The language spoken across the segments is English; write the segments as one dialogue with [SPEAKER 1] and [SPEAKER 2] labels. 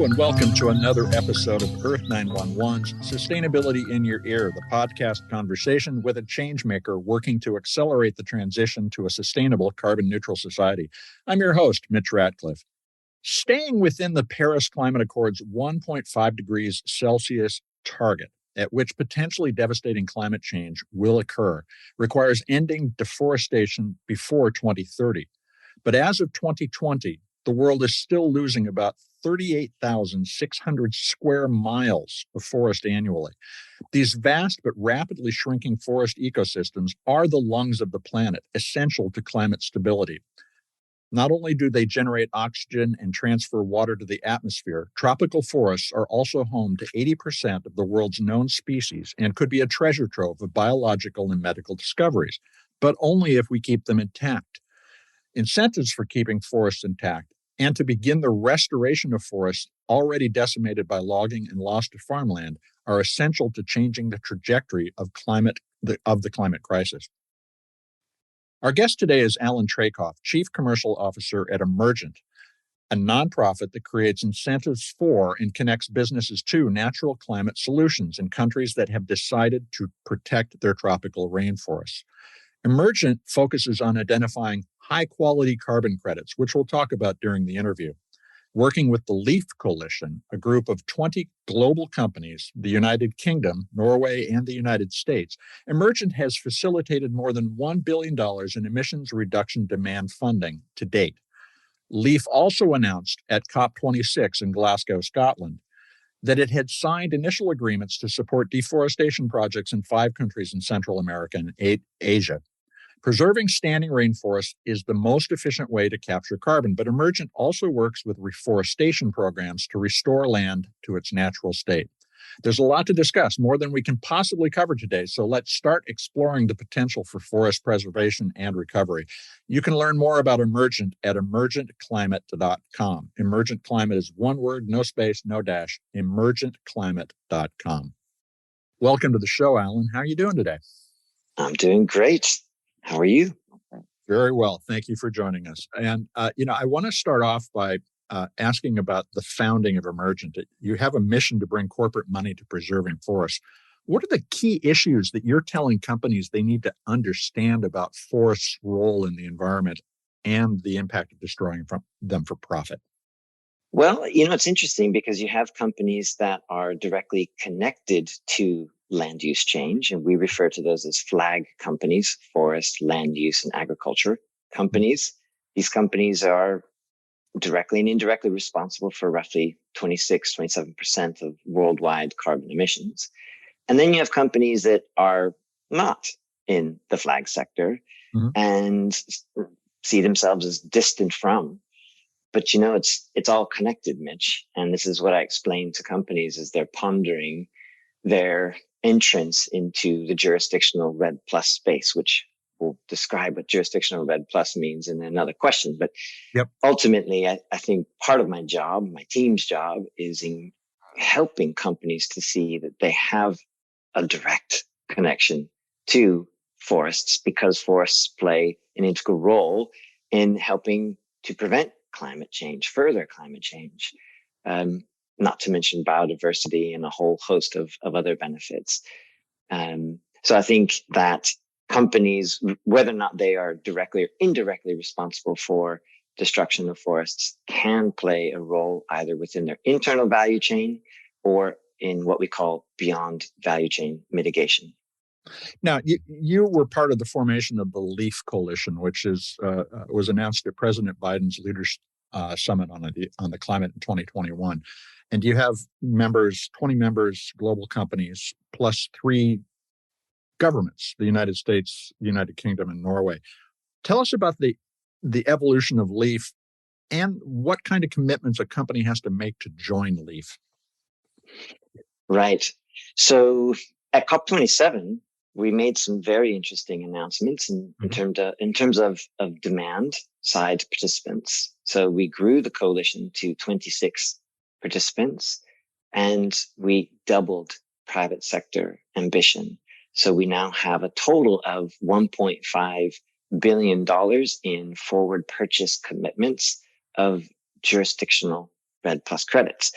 [SPEAKER 1] Hello and welcome to another episode of Earth911's Sustainability in Your Ear, the podcast conversation with a changemaker working to accelerate the transition to a sustainable carbon-neutral society. I'm your host, Mitch Ratcliffe. Staying within the Paris Climate Accord's 1.5 degrees Celsius target, at which potentially devastating climate change will occur, requires ending deforestation before 2030. But as of 2020, the world is still losing about 38,600 square miles of forest annually. These vast but rapidly shrinking forest ecosystems are the lungs of the planet, essential to climate stability. Not only do they generate oxygen and transfer water to the atmosphere, tropical forests are also home to 80% of the world's known species and could be a treasure trove of biological and medical discoveries, but only if we keep them intact. Incentives for keeping forests intact and to begin the restoration of forests already decimated by logging and lost to farmland are essential to changing the trajectory of the climate crisis. Our guest today is Allan Traicoff, Chief Commercial Officer at Emergent, a nonprofit that creates incentives for and connects businesses to natural climate solutions in countries that have decided to protect their tropical rainforests. Emergent focuses on identifying high-quality carbon credits, which we'll talk about during the interview. Working with the LEAF Coalition, a group of 20 global companies, the United Kingdom, Norway, and the United States, Emergent has facilitated more than $1 billion in emissions reduction demand funding to date. LEAF also announced at COP26 in Glasgow, Scotland, that it had signed initial agreements to support deforestation projects in 5 countries in Central America and Asia. Preserving standing rainforests is the most efficient way to capture carbon, but Emergent also works with reforestation programs to restore land to its natural state. There's a lot to discuss, more than we can possibly cover today, so let's start exploring the potential for forest preservation and recovery. You can learn more about Emergent at emergentclimate.com. Emergent Climate is one word, no space, no dash, emergentclimate.com. Welcome to the show, Allan. How are you doing today?
[SPEAKER 2] I'm doing great. How are you?
[SPEAKER 1] Very well. Thank you for joining us. And, I want to start off by asking about the founding of Emergent. You have a mission to bring corporate money to preserving forests. What are the key issues that you're telling companies they need to understand about forests' role in the environment and the impact of destroying them for profit?
[SPEAKER 2] Well, it's interesting because you have companies that are directly connected to land use change, and we refer to those as flag companies, forest, land use, and agriculture companies. These companies are directly and indirectly responsible for roughly 27% of worldwide carbon emissions. And then you have companies that are not in the flag sector and see themselves as distant from. But it's all connected, Mitch. And this is what I explain to companies as they're pondering their entrance into the jurisdictional REDD+ space, which we'll describe what jurisdictional REDD+ means in another question. But ultimately, I think part of my job, my team's job, is in helping companies to see that they have a direct connection to forests, because forests play an integral role in helping to prevent climate change, further climate change, not to mention biodiversity and a whole host of other benefits. So I think that companies, whether or not they are directly or indirectly responsible for destruction of forests, can play a role either within their internal value chain or in what we call beyond value chain mitigation.
[SPEAKER 1] Now, you were part of the formation of the LEAF Coalition, which was announced at President Biden's Leaders Summit on the climate in 2021. And you have 20 members, global companies, plus 3 governments, the United States, United Kingdom, and Norway. Tell us about the evolution of LEAF and what kind of commitments a company has to make to join LEAF.
[SPEAKER 2] Right. So at COP27, we made some very interesting announcements in terms of demand side participants. So we grew the coalition to 26 participants, and we doubled private sector ambition. So we now have a total of $1.5 billion in forward purchase commitments of jurisdictional RED Plus credits.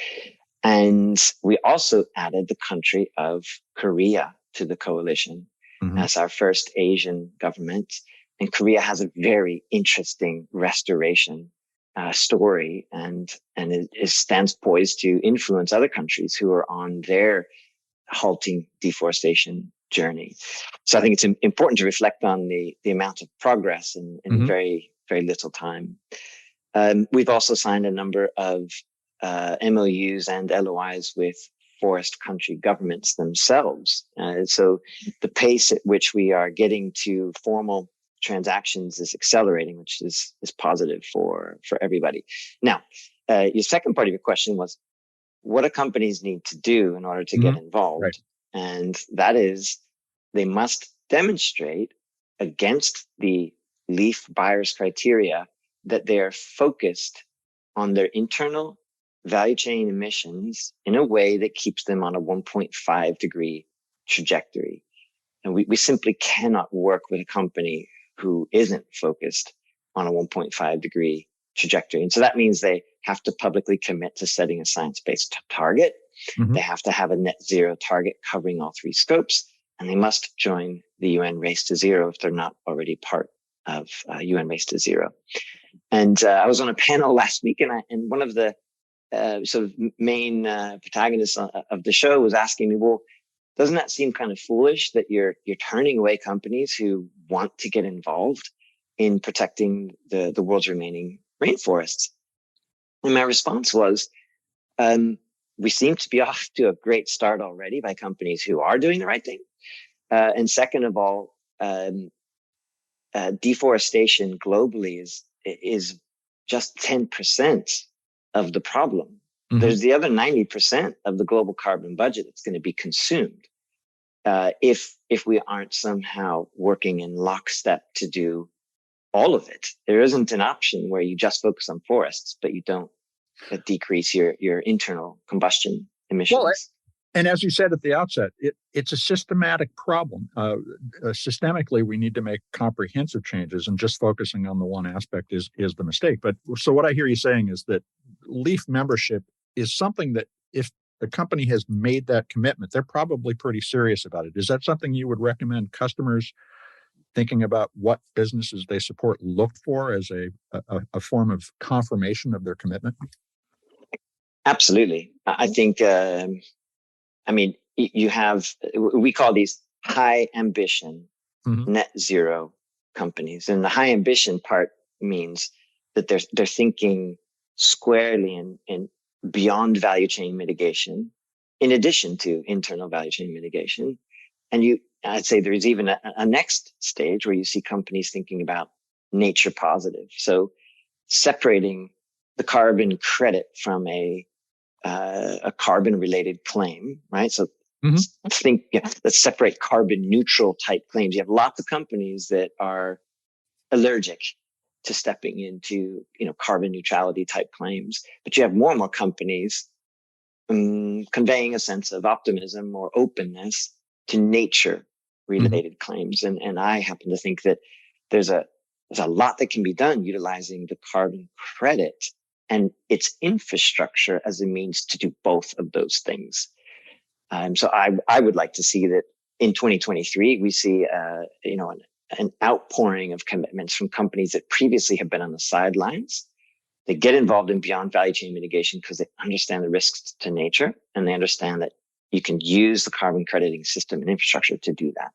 [SPEAKER 2] And we also added the country of Korea to the coalition as our first Asian government. And Korea has a very interesting restoration story, and it stands poised to influence other countries who are on their halting deforestation journey. So I think it's important to reflect on the amount of progress in very, very little time. We've also signed a number of MOUs and LOIs with forest country governments themselves. So the pace at which we are getting to formal transactions is accelerating, which is positive for everybody. Now, your second part of your question was, what do companies need to do in order to get involved?
[SPEAKER 1] Right.
[SPEAKER 2] And that is, they must demonstrate against the LEAF buyers criteria that they are focused on their internal value chain emissions in a way that keeps them on a 1.5 degree trajectory. And we simply cannot work with a company who isn't focused on a 1.5 degree trajectory. And so that means they have to publicly commit to setting a science-based target. They have to have a net zero target covering all three scopes, and they must join the UN Race to Zero if they're not already part of UN Race to Zero. And I was on a panel last week, and one of the sort of main protagonists of the show was asking me, well, doesn't that seem kind of foolish that you're turning away companies who want to get involved in protecting the world's remaining rainforests? And my response was, we seem to be off to a great start already by companies who are doing the right thing. And second of all, deforestation globally is just 10% of the problem. There's the other 90% of the global carbon budget that's going to be consumed if we aren't somehow working in lockstep to do all of it. There isn't an option where you just focus on forests, but you don't decrease your internal combustion emissions.
[SPEAKER 1] Well, and as you said at the outset, it's a systematic problem. Systemically, we need to make comprehensive changes, and just focusing on the one aspect is the mistake. But so what I hear you saying is that LEAF membership is something that if the company has made that commitment, they're probably pretty serious about it. Is that something you would recommend customers thinking about what businesses they support look for as a form of confirmation of their commitment?
[SPEAKER 2] Absolutely. I think, you have, we call these high ambition net zero companies. And the high ambition part means that they're thinking squarely in beyond value chain mitigation, in addition to internal value chain mitigation. And I'd say there's even a next stage where you see companies thinking about nature positive. So separating the carbon credit from a carbon related claim, right? So let's separate carbon neutral type claims. You have lots of companies that are allergic to stepping into, carbon neutrality type claims, but you have more and more companies conveying a sense of optimism or openness to nature related claims. And I happen to think that there's a lot that can be done utilizing the carbon credit and its infrastructure as a means to do both of those things. So I would like to see that in 2023, we see, an outpouring of commitments from companies that previously have been on the sidelines. They get involved in beyond value chain mitigation because they understand the risks to nature, and they understand that you can use the carbon crediting system and infrastructure to do that.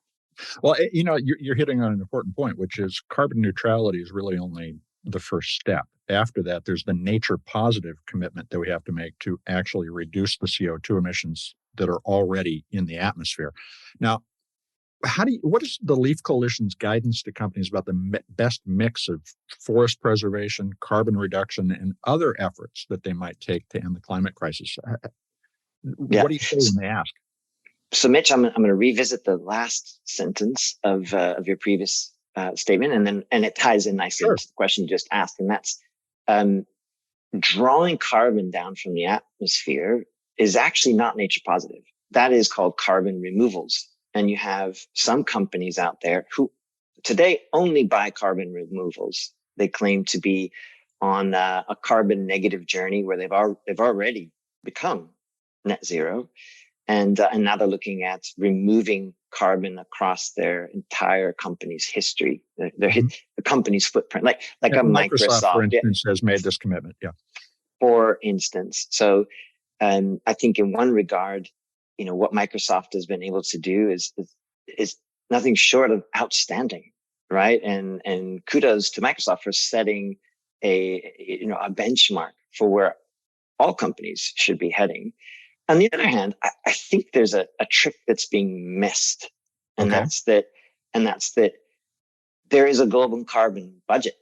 [SPEAKER 1] Well, you're hitting on an important point, which is carbon neutrality is really only the first step. After that, there's the nature positive commitment that we have to make to actually reduce the CO2 emissions that are already in the atmosphere. Now, what is the LEAF Coalition's guidance to companies about the best mix of forest preservation, carbon reduction, and other efforts that they might take to end the climate crisis? What do you say when they ask?
[SPEAKER 2] So, Mitch, I'm going to revisit the last sentence of your previous statement, and it ties in nicely to the question you just asked, and that's drawing carbon down from the atmosphere is actually not nature positive. That is called carbon removals. And you have some companies out there who today only buy carbon removals. They claim to be on a carbon negative journey where they've already become net zero, and now they're looking at removing carbon across their entire company's history, the company's footprint, like a
[SPEAKER 1] Microsoft, for
[SPEAKER 2] Microsoft,
[SPEAKER 1] instance, has made this commitment. Yeah.
[SPEAKER 2] For instance. So I think in one regard, what Microsoft has been able to do is nothing short of outstanding, right? And kudos to Microsoft for setting a benchmark for where all companies should be heading. On the other hand, I think there's a trick that's being missed, and that's that there is a global carbon budget.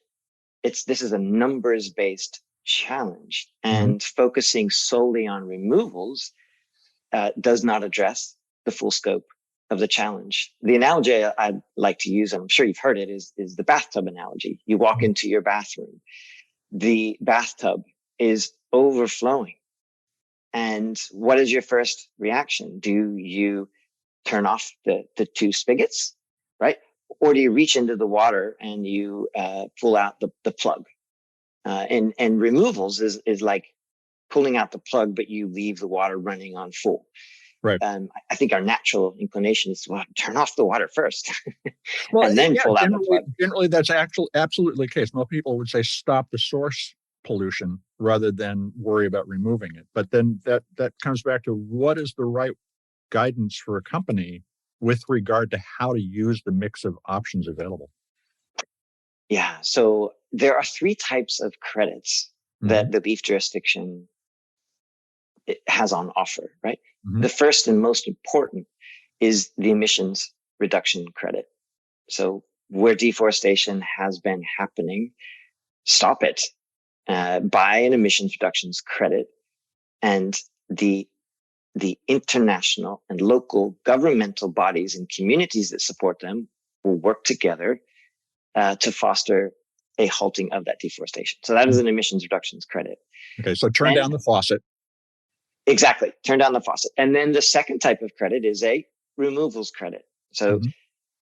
[SPEAKER 2] This is a numbers based challenge, and focusing solely on removals does not address the full scope of the challenge. The analogy I'd like to use, and I'm sure you've heard it, is the bathtub analogy. You walk into your bathroom, the bathtub is overflowing. And what is your first reaction? Do you turn off the two spigots, right? Or do you reach into the water and you pull out the plug? And removals is like pulling out the plug, but you leave the water running on full.
[SPEAKER 1] Right.
[SPEAKER 2] I think our natural inclination is to turn off the water first,
[SPEAKER 1] well,
[SPEAKER 2] and then pull out the plug.
[SPEAKER 1] Generally, that's absolutely the case. Most people would say stop the source pollution rather than worry about removing it. But then that comes back to what is the right guidance for a company with regard to how to use the mix of options available.
[SPEAKER 2] Yeah. So there are three types of credits that the beef jurisdiction has on offer, right? The first and most important is the emissions reduction credit. So where deforestation has been happening, stop it. Buy an emissions reductions credit, and the international and local governmental bodies and communities that support them will work together to foster a halting of that deforestation. So that is an emissions reductions credit.
[SPEAKER 1] Okay, so turn down the faucet.
[SPEAKER 2] Exactly, turn down the faucet. And then the second type of credit is a removals credit. So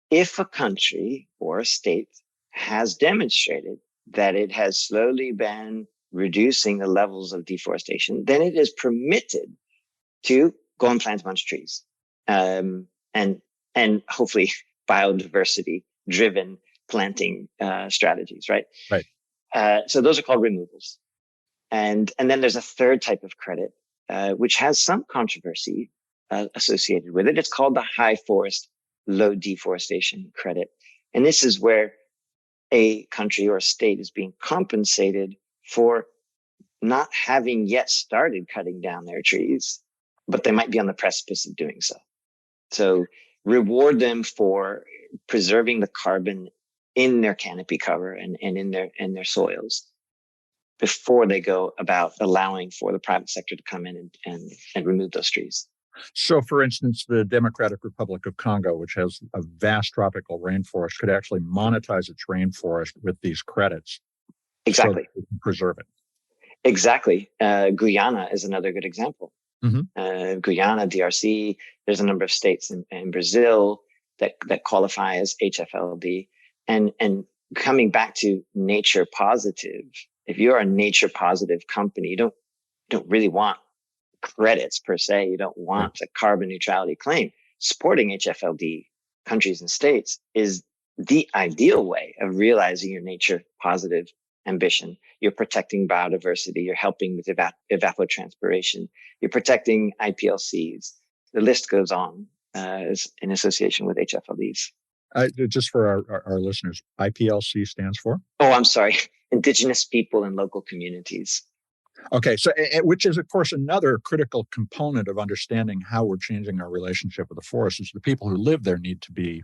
[SPEAKER 2] if a country or a state has demonstrated that it has slowly been reducing the levels of deforestation, then it is permitted to go and plant a bunch of trees, and hopefully biodiversity driven planting strategies, right?
[SPEAKER 1] Right.
[SPEAKER 2] So those are called removals, and then there's a third type of credit which has some controversy associated with it. It's called the high forest low deforestation credit, and this is where a country or a state is being compensated for not having yet started cutting down their trees, but they might be on the precipice of doing so. So reward them for preserving the carbon in their canopy cover and in their soils before they go about allowing for the private sector to come in and remove those trees.
[SPEAKER 1] So, for instance, the Democratic Republic of Congo, which has a vast tropical rainforest, could actually monetize its rainforest with these credits.
[SPEAKER 2] Exactly.
[SPEAKER 1] So that we can preserve it.
[SPEAKER 2] Exactly. Guyana is another good example. Guyana, DRC, there's a number of states in Brazil that qualify as HFLD. And coming back to nature positive, if you're a nature positive company, you don't really want credits per se. You don't want a carbon neutrality claim. Supporting HFLD countries and states is the ideal way of realizing your nature positive ambition. You're protecting biodiversity. You're helping with evapotranspiration. You're protecting IPLCs. The list goes on in association with HFLDs.
[SPEAKER 1] Just for our listeners, IPLC stands for?
[SPEAKER 2] Oh, I'm sorry. Indigenous people and local communities.
[SPEAKER 1] Okay, so which is, of course, another critical component of understanding how we're changing our relationship with the forest is the people who live there need to be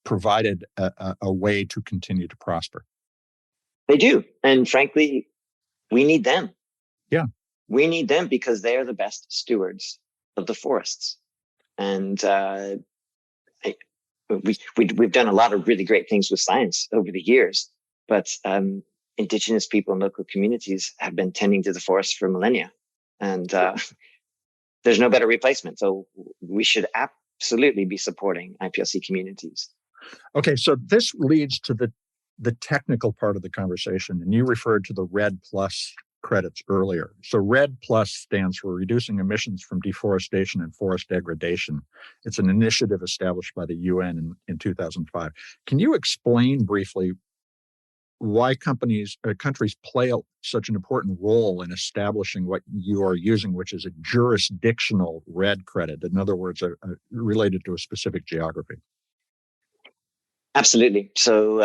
[SPEAKER 1] provided a way to continue to prosper.
[SPEAKER 2] They do. And frankly, we need them.
[SPEAKER 1] Yeah.
[SPEAKER 2] We need them because they are the best stewards of the forests. And we've done a lot of really great things with science over the years, but indigenous people and local communities have been tending to the forest for millennia. And there's no better replacement. So we should absolutely be supporting IPLC communities.
[SPEAKER 1] Okay, so this leads to the the technical part of the conversation, and you referred to the REDD+ credits earlier. So REDD+ stands for Reducing Emissions from Deforestation and Forest Degradation. It's an initiative established by the UN in 2005. Can you explain briefly why countries play such an important role in establishing what you are using, which is a jurisdictional REDD credit? In other words, related to a specific geography.
[SPEAKER 2] Absolutely. So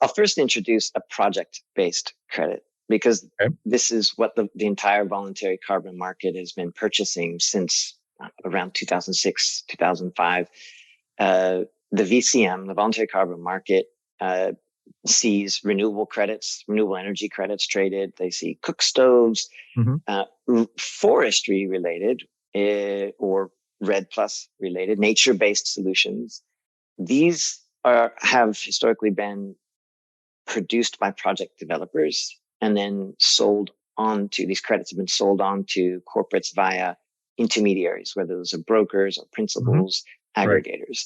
[SPEAKER 2] I'll first introduce a project-based credit, because this is what the entire voluntary carbon market has been purchasing since around 2006, 2005. The VCM, the voluntary carbon market, sees renewable energy credits traded. They see cook stoves, forestry related or REDD+ related, nature-based solutions. These have historically been produced by project developers and then sold on to, these credits have been sold on to corporates via intermediaries, whether those are brokers or principals, aggregators.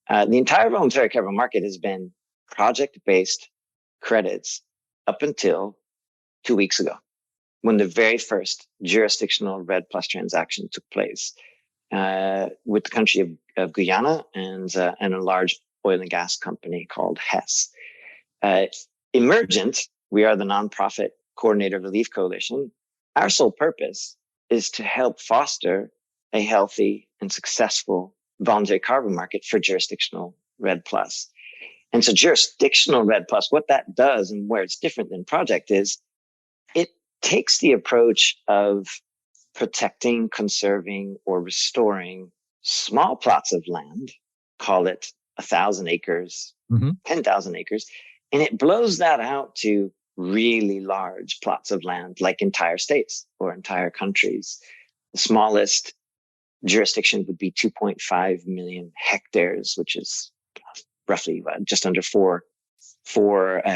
[SPEAKER 2] The entire voluntary carbon market has been project-based credits up until 2 weeks ago, when the very first jurisdictional REDD+ transaction took place with the country of Guyana and a large oil and gas company called Hess. Emergent, we are the nonprofit coordinator of the Leaf Coalition. Our sole purpose is to help foster a healthy and successful voluntary carbon market for jurisdictional REDD+. And so jurisdictional REDD+, what that does and where it's different than project is it takes the approach of protecting, conserving, or restoring small plots of land, call it 1,000 acres, 10,000 acres, and it blows that out to really large plots of land, like entire states or entire countries. The smallest jurisdiction would be 2.5 million hectares, which is roughly just under 4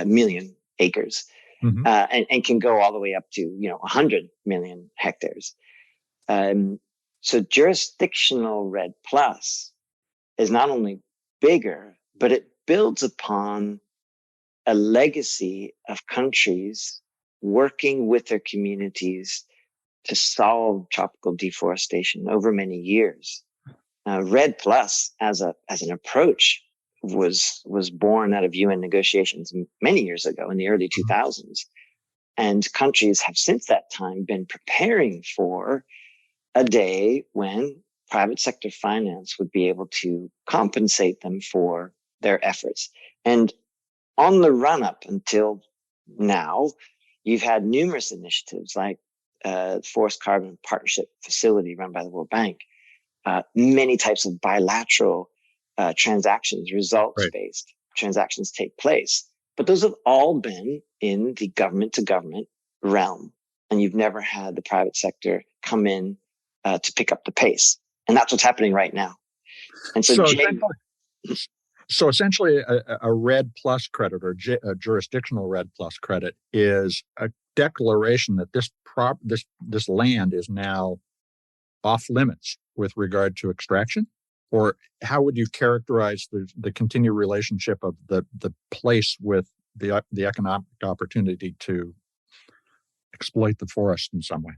[SPEAKER 2] million acres, and can go all the way up to 100 million hectares. So jurisdictional REDD+ is not only bigger, but it builds upon a legacy of countries working with their communities to solve tropical deforestation over many years. REDD+ as an approach was born out of UN negotiations many years ago in the early 2000s. And countries have since that time been preparing for a day when private sector finance would be able to compensate them for their efforts. And on the run up until now, you've had numerous initiatives like Forest Carbon Partnership Facility run by the World Bank, many types of bilateral transactions, results-based transactions take place. But those have all been in the government-to-government realm. And you've never had the private sector come in to pick up the pace. And that's what's happening right now. And
[SPEAKER 1] so essentially a REDD+ credit or a jurisdictional REDD+ credit is a declaration that this land is now off limits with regard to extraction? Or how would you characterize the continued relationship of the place with the economic opportunity to exploit the forest in some way?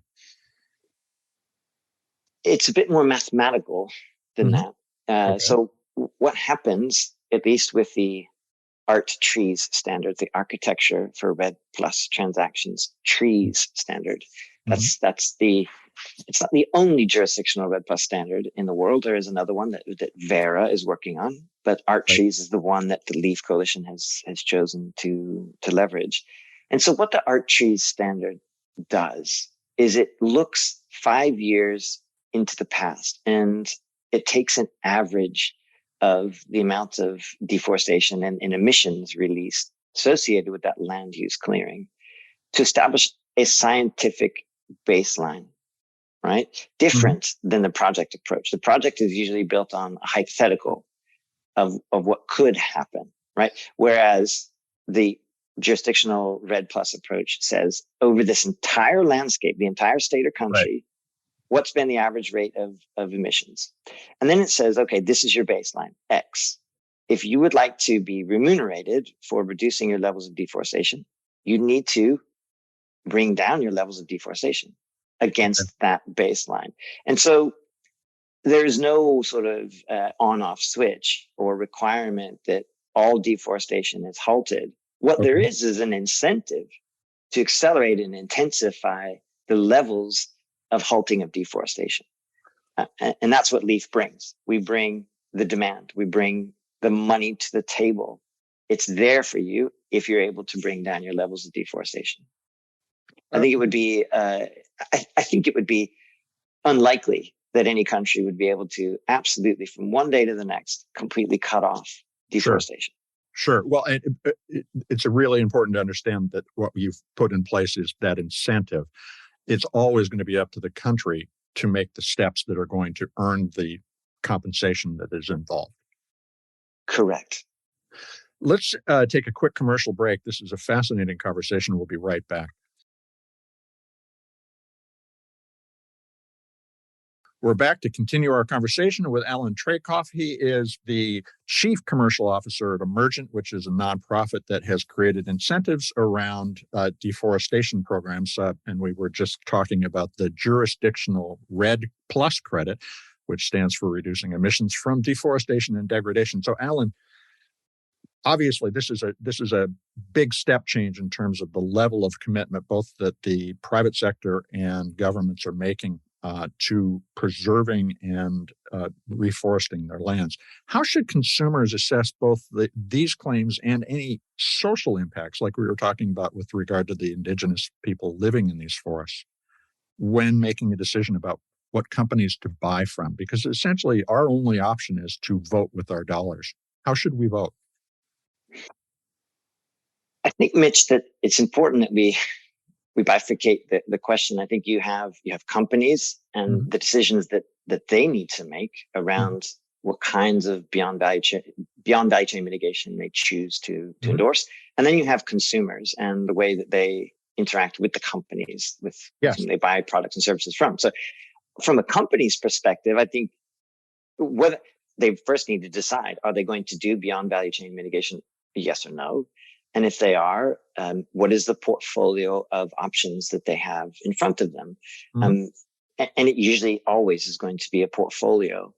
[SPEAKER 2] It's a bit more mathematical than that. So what happens, at least with the ART trees standard, the architecture for REDD+ transactions trees standard, it's not the only jurisdictional REDD+ standard in the world. There is another one that Vera is working on, but ART trees is the one that the Leaf Coalition has chosen to leverage. And so what the ART trees standard does is it looks 5 years into the past, and it takes an average of the amount of deforestation and emissions released associated with that land use clearing to establish a scientific baseline, right? Different than the project approach. The project is usually built on a hypothetical of what could happen, right? Whereas the jurisdictional REDD+ approach says over this entire landscape, the entire state or country, what's been the average rate of emissions? And then it says, okay, this is your baseline, X. if you would like to be remunerated for reducing your levels of deforestation, you need to bring down your levels of deforestation against that baseline. And so there's no sort of on-off switch or requirement that all deforestation is halted. What there is an incentive to accelerate and intensify the levels of halting of deforestation. And that's what LEAF brings. We bring the demand. We bring the money to the table. It's there for you if you're able to bring down your levels of deforestation. I think it would be, I think it would be unlikely that any country would be able to absolutely, from one day to the next, completely cut off deforestation.
[SPEAKER 1] Sure. Well, it's really important to understand that what you've put in place is that incentive. It's always going to be up to the country to make the steps that are going to earn the compensation that is involved.
[SPEAKER 2] Correct.
[SPEAKER 1] Let's take a quick commercial break. This is a fascinating conversation. We'll be right back. We're back to continue our conversation with Allan Traicoff. He is the Chief Commercial Officer at Emergent, which is a nonprofit that has created incentives around deforestation programs. And we were just talking about the jurisdictional RED Plus credit, which stands for reducing emissions from deforestation and degradation. So, Allan, obviously, this is a big step change in terms of the level of commitment, both that the private sector and governments are making to preserving and reforesting their lands. How should consumers assess both these claims and any social impacts, like we were talking about with regard to the indigenous people living in these forests, when making a decision about what companies to buy from? Because essentially our only option is to vote with our dollars. How should we vote?
[SPEAKER 2] I think, Mitch, that it's important that we bifurcate the question. I think you have companies and the decisions that they need to make around what kinds of beyond value chain mitigation they choose to endorse. And then you have consumers and the way that they interact with the companies with whom they buy products and services from. So from a company's perspective, I think whether they first need to decide, are they going to do beyond value chain mitigation? Yes or no? And if they are, what is the portfolio of options that they have in front of them? And it usually always is going to be a portfolio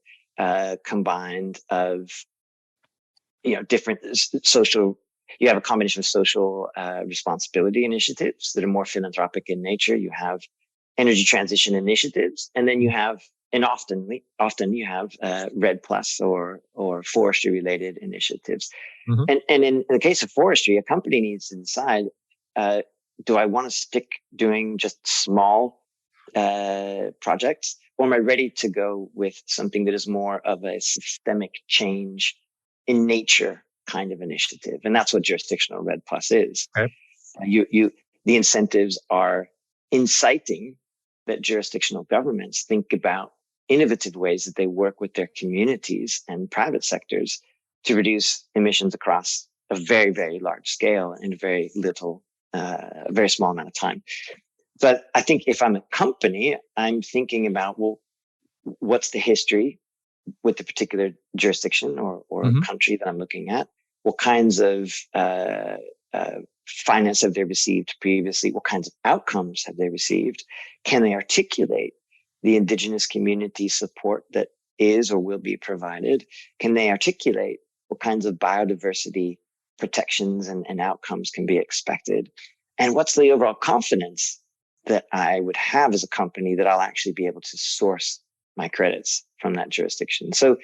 [SPEAKER 2] combined of, different social. You have a combination of social responsibility initiatives that are more philanthropic in nature. You have energy transition initiatives, and then you have, and often you have RED Plus or forestry related initiatives. And in the case of forestry, a company needs to decide, do I want to stick doing just small projects, or am I ready to go with something that is more of a systemic change in nature kind of initiative? And that's what jurisdictional RED Plus is. Okay. The incentives are inciting that jurisdictional governments think about innovative ways that they work with their communities and private sectors to reduce emissions across a very, very large scale in a very very small amount of time. But I think if I'm a company, I'm thinking about, well, what's the history with the particular jurisdiction or country that I'm looking at? What kinds of finance have they received previously? What kinds of outcomes have they received? Can they articulate the indigenous community support that is or will be provided? Can they articulate what kinds of biodiversity protections and outcomes can be expected? And what's the overall confidence that I would have as a company that I'll actually be able to source my credits from that jurisdiction? So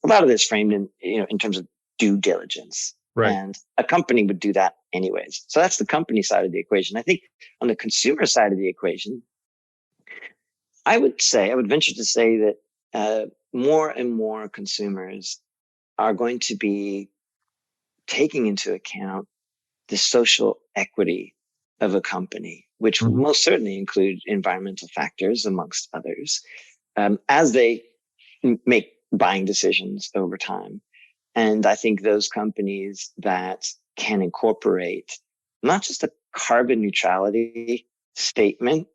[SPEAKER 2] a lot of this framed in terms of due diligence. Right. And a company would do that anyways. So that's the company side of the equation. I think on the consumer side of the equation, I would venture to say that more and more consumers are going to be taking into account the social equity of a company, which will most certainly include environmental factors amongst others, as they make buying decisions over time. And I think those companies that can incorporate not just a carbon neutrality statement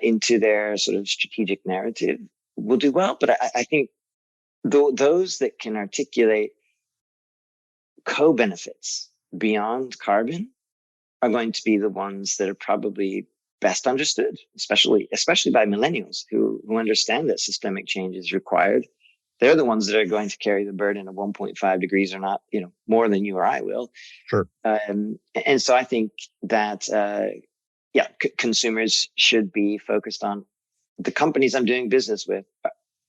[SPEAKER 2] into their sort of strategic narrative will do well. But I think those that can articulate co-benefits beyond carbon are going to be the ones that are probably best understood, especially by millennials who understand that systemic change is required. They're the ones that are going to carry the burden of 1.5 degrees or not, more than you or I will.
[SPEAKER 1] Sure.
[SPEAKER 2] And so I think that, consumers should be focused on the companies I'm doing business with.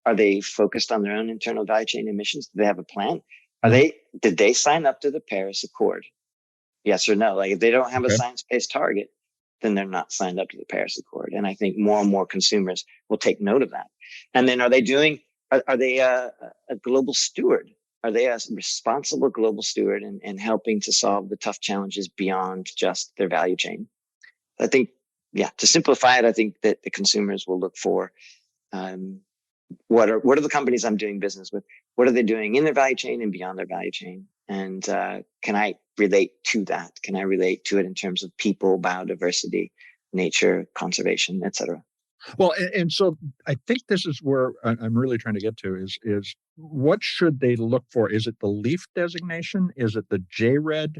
[SPEAKER 2] Are they focused on their own internal value chain emissions? Do they have a plan? Did they sign up to the Paris Accord? Yes or no? Like if they don't have a science-based target, then they're not signed up to the Paris Accord. And I think more and more consumers will take note of that. And then are they a global steward? Are they a responsible global steward and helping to solve the tough challenges beyond just their value chain? I think, to simplify it, I think that the consumers will look for, what are the companies I'm doing business with? What are they doing in their value chain and beyond their value chain? And can I relate to that? Can I relate to it in terms of people, biodiversity, nature, conservation, et cetera?
[SPEAKER 1] Well, and so I think this is where I'm really trying to get to is what should they look for? Is it the LEAF designation? Is it the JRED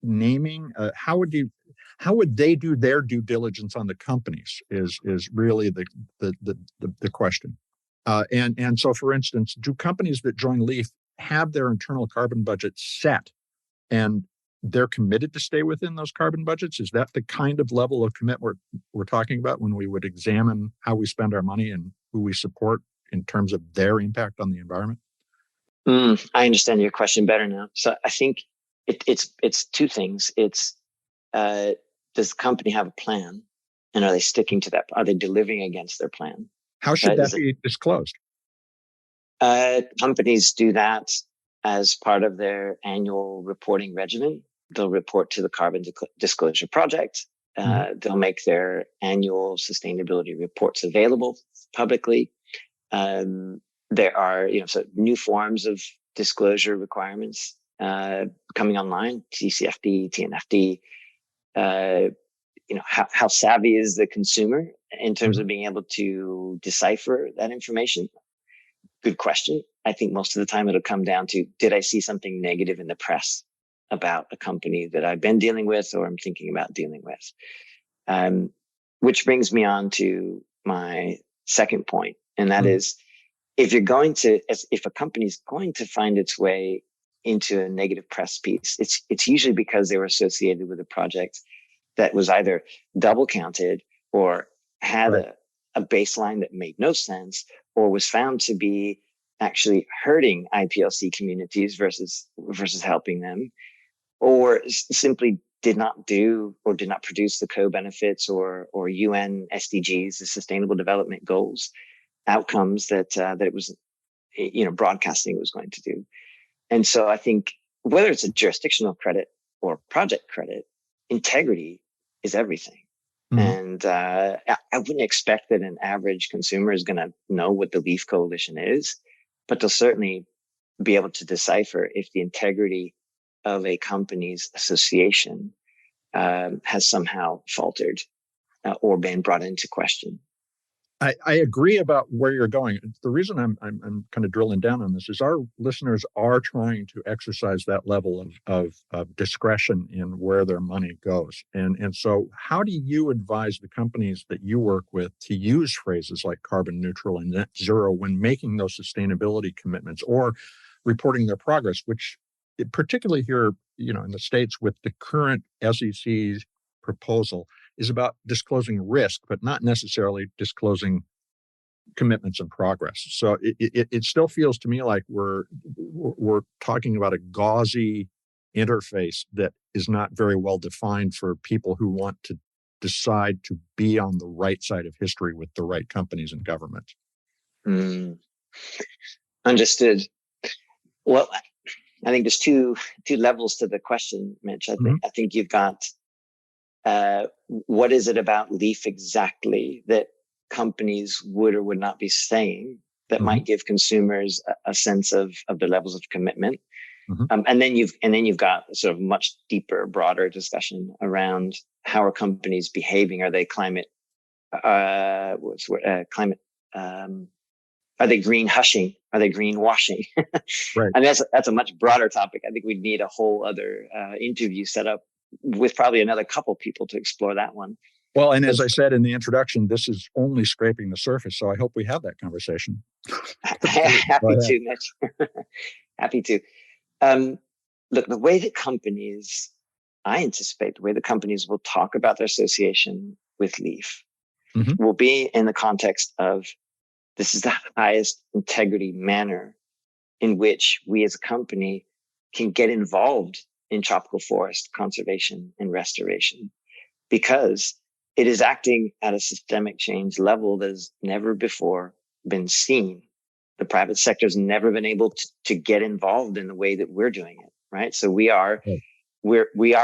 [SPEAKER 1] naming? How would they do their due diligence on the companies? Is really the question. And so, for instance, do companies that join LEAF have their internal carbon budgets set, and they're committed to stay within those carbon budgets? Is that the kind of level of commitment we're talking about when we would examine how we spend our money and who we support in terms of their impact on the environment?
[SPEAKER 2] I understand your question better now. So I think it's two things. It's does the company have a plan, and are they sticking to that? Are they delivering against their plan?
[SPEAKER 1] How should that be disclosed?
[SPEAKER 2] Companies do that as part of their annual reporting regimen. They'll report to the Carbon Disclosure Project. They'll make their annual sustainability reports available publicly. There are, new forms of disclosure requirements coming online, TCFD, TNFD. How savvy is the consumer in terms of being able to decipher that information? Good question. I think most of the time it'll come down to, did I see something negative in the press about a company that I've been dealing with or I'm thinking about dealing with? Which brings me on to my second point. And that is, if a company is going to find its way into a negative press piece, it's usually because they were associated with a project that was either double counted or had a baseline that made no sense, or was found to be actually hurting IPLC communities versus helping them, or simply did not do or did not produce the co-benefits or UN SDGs, the Sustainable Development Goals outcomes that it was, broadcasting was going to do. And so I think whether it's a jurisdictional credit or project credit, integrity is everything. And I wouldn't expect that an average consumer is going to know what the LEAF Coalition is, but they'll certainly be able to decipher if the integrity of a company's association has somehow faltered or been brought into question.
[SPEAKER 1] I agree about where you're going. The reason I'm kind of drilling down on this is our listeners are trying to exercise that level of discretion in where their money goes. And so how do you advise the companies that you work with to use phrases like carbon neutral and net zero when making those sustainability commitments or reporting their progress, which particularly here, in the States with the current SEC's proposal is about disclosing risk, but not necessarily disclosing commitments and progress. So it still feels to me like we're talking about a gauzy interface that is not very well defined for people who want to decide to be on the right side of history with the right companies and government.
[SPEAKER 2] Understood. Well, I think there's two levels to the question, Mitch. I think you've got what is it about LEAF exactly that companies would or would not be saying that might give consumers a sense of the levels of commitment. And then you've got sort of much deeper, broader discussion around how are companies behaving? Are they are they green hushing Are they greenwashing?
[SPEAKER 1] Right.
[SPEAKER 2] And that's a much broader topic. I think we'd need a whole other interview set up with probably another couple people to explore that one.
[SPEAKER 1] Well, and as I said in the introduction, this is only scraping the surface. So I hope we have that conversation.
[SPEAKER 2] Happy to, Mitch. Happy to. Look, the way that companies, I anticipate the way that companies will talk about their association with Leaf will be in the context of this is the highest integrity manner in which we as a company can get involved in tropical forest conservation and restoration, because it is acting at a systemic change level that has never before been seen. The private sector has never been able to get involved in the way that we're doing it, right? So we are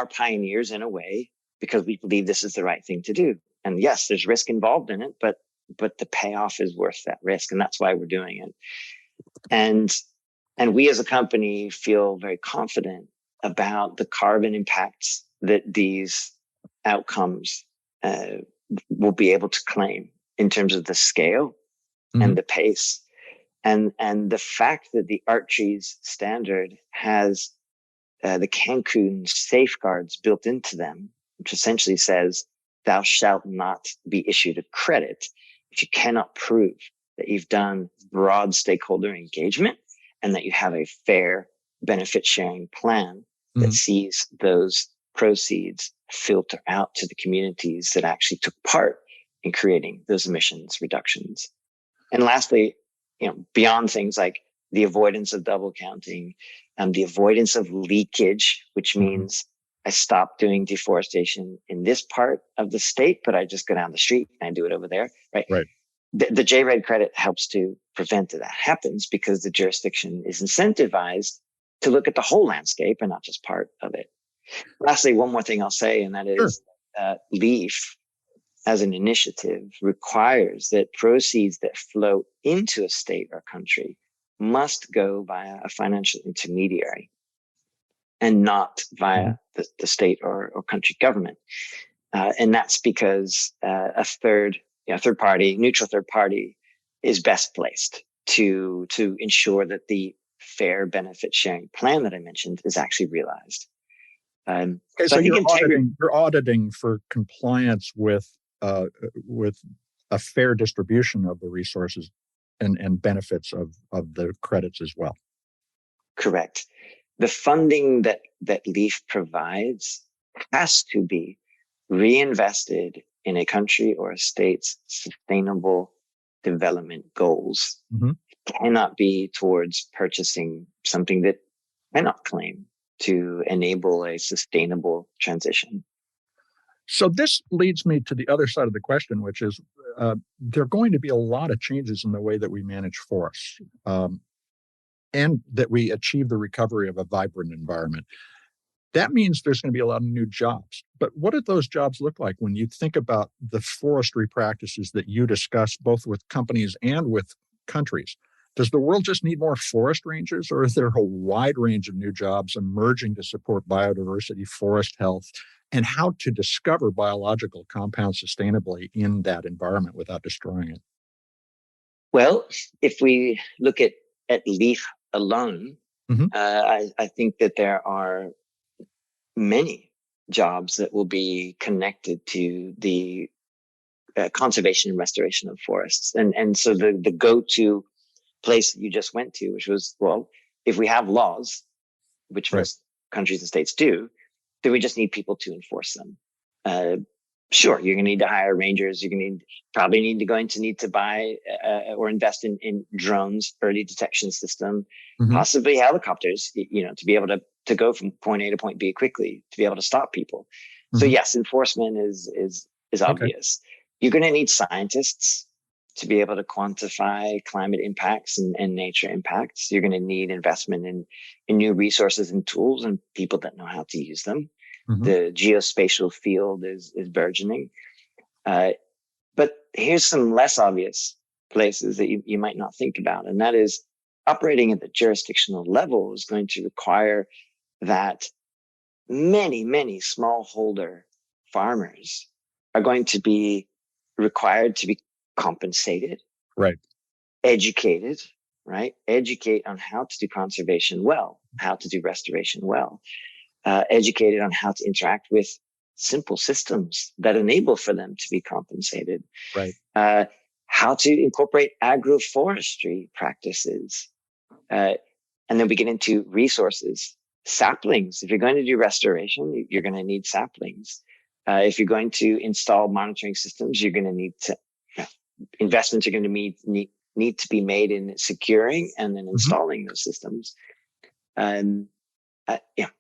[SPEAKER 2] pioneers in a way because we believe this is the right thing to do. And yes, there's risk involved in it, but the payoff is worth that risk, and that's why we're doing it. And we as a company feel very confident about the carbon impacts that these outcomes will be able to claim in terms of the scale and the pace. And the fact that the Archies standard has the Cancun safeguards built into them, which essentially says, thou shalt not be issued a credit if you cannot prove that you've done broad stakeholder engagement and that you have a fair benefit sharing plan that sees those proceeds filter out to the communities that actually took part in creating those emissions reductions. And lastly, beyond things like the avoidance of double counting and the avoidance of leakage, which means I stop doing deforestation in this part of the state, but I just go down the street and I do it over there, right?
[SPEAKER 1] Right.
[SPEAKER 2] The J-RED credit helps to prevent that happens because the jurisdiction is incentivized to look at the whole landscape and not just part of it. Lastly, one more thing I'll say, and that is LEAF as an initiative requires that proceeds that flow into a state or country must go via a financial intermediary and not via the state or country government. And that's because a third party, neutral third party, is best placed to ensure that the fair benefit sharing plan that I mentioned is actually realized.
[SPEAKER 1] Okay, so you're auditing for compliance with a fair distribution of the resources and benefits of the credits as well.
[SPEAKER 2] Correct. The funding that LEAF provides has to be reinvested in a country or a state's sustainable development goals. It cannot be towards purchasing something that cannot claim to enable a sustainable transition.
[SPEAKER 1] So this leads me to the other side of the question, which is there are going to be a lot of changes in the way that we manage forests and that we achieve the recovery of a vibrant environment. That means there's going to be a lot of new jobs. But what do those jobs look like when you think about the forestry practices that you discuss both with companies and with countries? Does the world just need more forest rangers, or is there a wide range of new jobs emerging to support biodiversity, forest health, and how to discover biological compounds sustainably in that environment without destroying it?
[SPEAKER 2] Well, if we look at LEAF alone, I think that there are many jobs that will be connected to the conservation and restoration of forests. And so the go-to place that you just went to, which was, well, if we have laws, which most countries and states do, then we just need people to enforce them. Sure, you're going to need to hire rangers. You're going to probably need to buy or invest in drones, early detection system, possibly helicopters, to be able to go from point A to point B quickly, to be able to stop people. So yes, enforcement is obvious. You're going to need scientists to be able to quantify climate impacts and nature impacts. You're going to need investment in new resources and tools and people that know how to use them. The geospatial field is burgeoning. But here's some less obvious places that you might not think about. And that is operating at the jurisdictional level is going to require that many, many smallholder farmers are going to be required to be compensated, educated, right? Educate on how to do conservation well, how to do restoration well, educated on how to interact with simple systems that enable for them to be compensated.
[SPEAKER 1] Right.
[SPEAKER 2] How to incorporate agroforestry practices. And then we get into resources, saplings. If you're going to do restoration, you're going to need saplings. If you're going to install monitoring systems, you're going to need to, investments are going to need to be made in securing and then installing those systems. The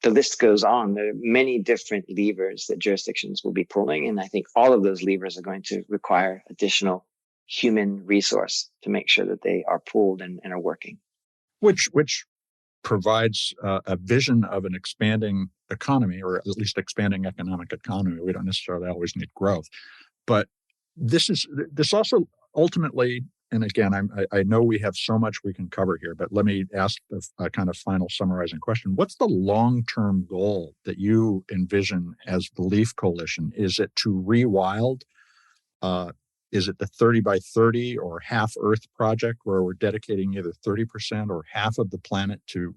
[SPEAKER 2] list goes on. There are many different levers that jurisdictions will be pulling. And I think all of those levers are going to require additional human resource to make sure that they are pulled and are working.
[SPEAKER 1] Which provides a vision of an expanding economy, or at least expanding economic economy. We don't necessarily always need growth. But this also ultimately, and again, I know we have so much we can cover here, but let me ask the kind of final summarizing question. What's the long-term goal that you envision as the Leaf Coalition? Is it to rewild? Is it the 30 by 30 or half Earth project where we're dedicating either 30% or half of the planet to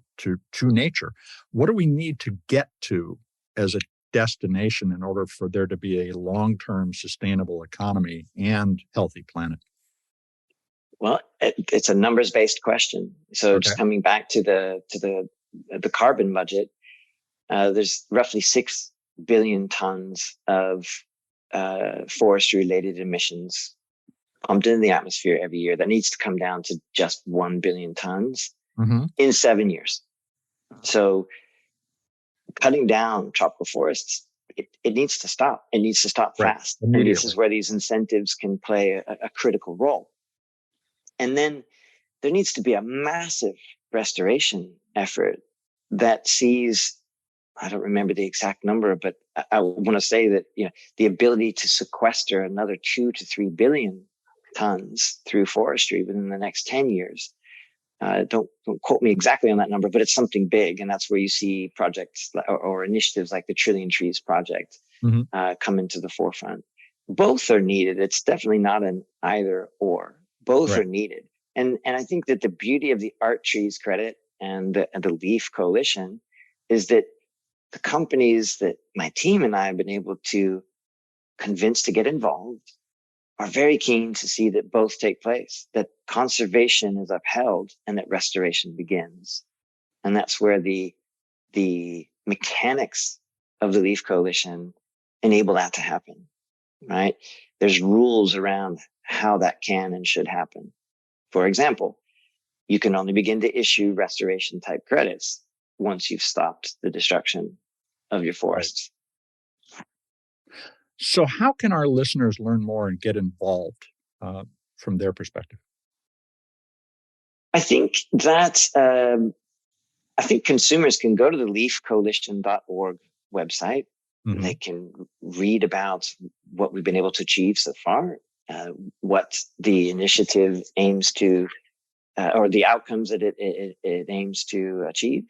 [SPEAKER 1] nature? What do we need to get to as a destination in order for there to be a long-term sustainable economy and healthy planet?
[SPEAKER 2] Well, it's a numbers-based question. So just coming back to the carbon budget, there's roughly 6 billion tons of forestry-related emissions pumped into the atmosphere every year. That needs to come down to just 1 billion tons in 7 years. So cutting down tropical forests, it needs to stop. It needs to stop fast. And this is where these incentives can play a critical role. And then there needs to be a massive restoration effort that sees, I don't remember the exact number, but I want to say that, the ability to sequester another 2 to 3 billion tons through forestry within the next 10 years. Don't quote me exactly on that number, but it's something big. And that's where you see projects or initiatives like the Trillion Trees Project come into the forefront. Both are needed. It's definitely not an either or. Both are needed. And I think that the beauty of the Art Trees credit and the Leaf Coalition is that the companies that my team and I have been able to convince to get involved are very keen to see that both take place, that conservation is upheld and that restoration begins. And that's where the mechanics of the Leaf Coalition enable that to happen, right? There's rules around how that can and should happen. For example, you can only begin to issue restoration type credits once you've stopped the destruction of your forests.
[SPEAKER 1] So how can our listeners learn more and get involved from their perspective?
[SPEAKER 2] I think that consumers can go to the leafcoalition.org website. They can read about what we've been able to achieve so far, what the initiative aims to, or the outcomes that it aims to achieve,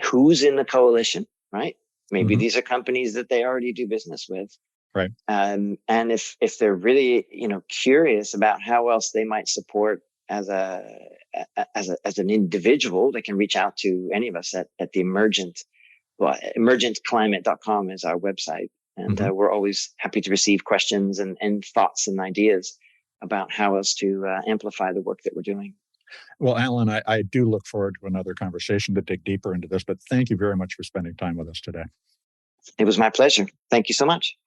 [SPEAKER 2] who's in the coalition, right? Maybe these are companies that they already do business with.
[SPEAKER 1] Right.
[SPEAKER 2] And if they're really, curious about how else they might support as an individual, they can reach out to any of us at the Emergent. Well, emergentclimate.com is our website. And we're always happy to receive questions and thoughts and ideas about how else to amplify the work that we're doing.
[SPEAKER 1] Well, Allan, I do look forward to another conversation to dig deeper into this, but thank you very much for spending time with us today.
[SPEAKER 2] It was my pleasure. Thank you so much.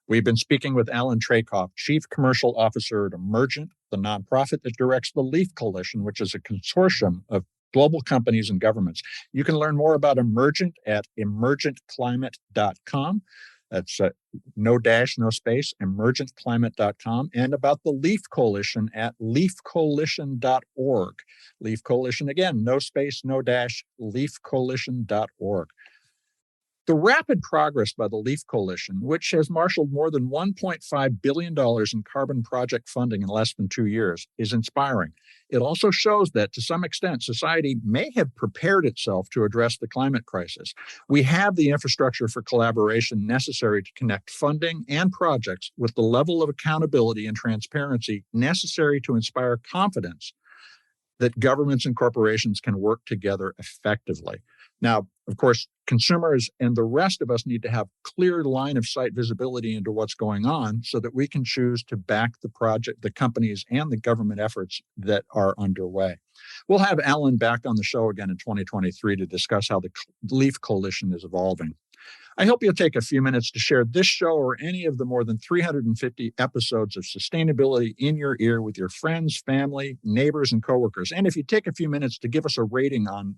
[SPEAKER 1] We've been speaking with Allan Traicoff, Chief Commercial Officer at Emergent, the nonprofit that directs the Leaf Coalition, which is a consortium of global companies and governments. You can learn more about Emergent at emergentclimate.com. That's no dash, no space, emergentclimate.com, and about the Leaf Coalition at leafcoalition.org. Leaf Coalition, again, no space, no dash, leafcoalition.org. The rapid progress by the Leaf Coalition, which has marshaled more than $1.5 billion in carbon project funding in less than 2 years, is inspiring. It also shows that, to some extent, society may have prepared itself to address the climate crisis. We have the infrastructure for collaboration necessary to connect funding and projects with the level of accountability and transparency necessary to inspire confidence that governments and corporations can work together effectively. Now, of course, consumers and the rest of us need to have clear line of sight visibility into what's going on so that we can choose to back the project, the companies, and the government efforts that are underway. We'll have Allan back on the show again in 2023 to discuss how the LEAF Coalition is evolving. I hope you'll take a few minutes to share this show or any of the more than 350 episodes of Sustainability in Your Ear with your friends, family, neighbors, and coworkers. And if you take a few minutes to give us a rating on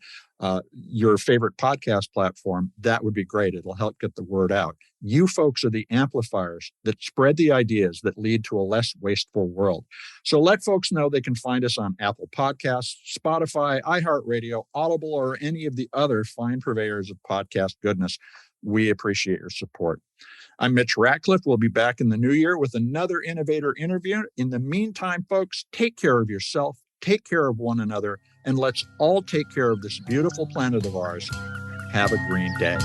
[SPEAKER 1] your favorite podcast platform, that would be great. It'll help get the word out. You folks are the amplifiers that spread the ideas that lead to a less wasteful world. So let folks know they can find us on Apple Podcasts, Spotify, iHeartRadio, Audible, or any of the other fine purveyors of podcast goodness. We appreciate your support. I'm Mitch Ratcliffe. We'll be back in the new year with another innovator interview. In the meantime, folks, take care of yourself, take care of one another, and let's all take care of this beautiful planet of ours. Have a green day.